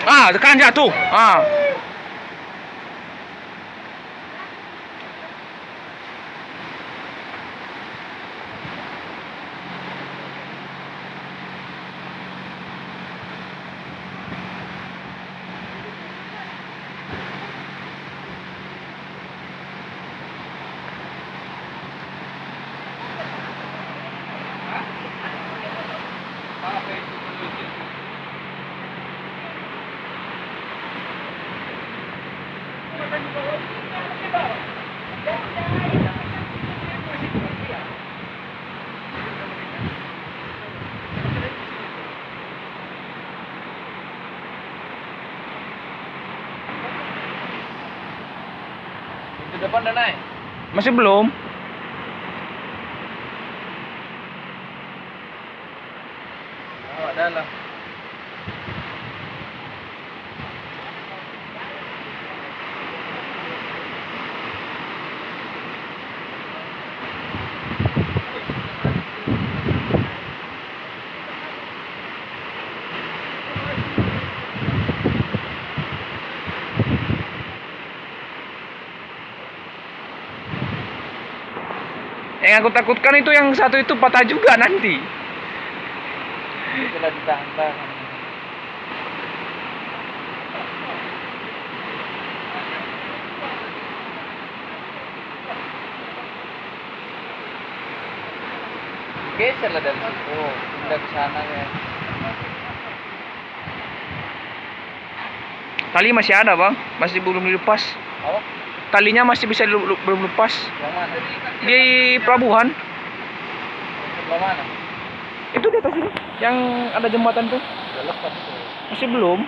Ah, sekarang jatuh. Ah. Itu depan udah naik. Masih belum? Oh, ada lah. Yang aku takutkan itu yang satu itu patah juga nanti. Itulah ditahan-tahan. Geser lah dari situ, pindah ke sana ya. Tali masih ada, Bang. Masih belum dilepas. Oh, Talinya masih bisa belum lepas. yang mana? Di pelabuhan. Sebelah mana? Itu di atas ini. Yang ada jembatan tuh. Udah lepas tuh. Masih belum.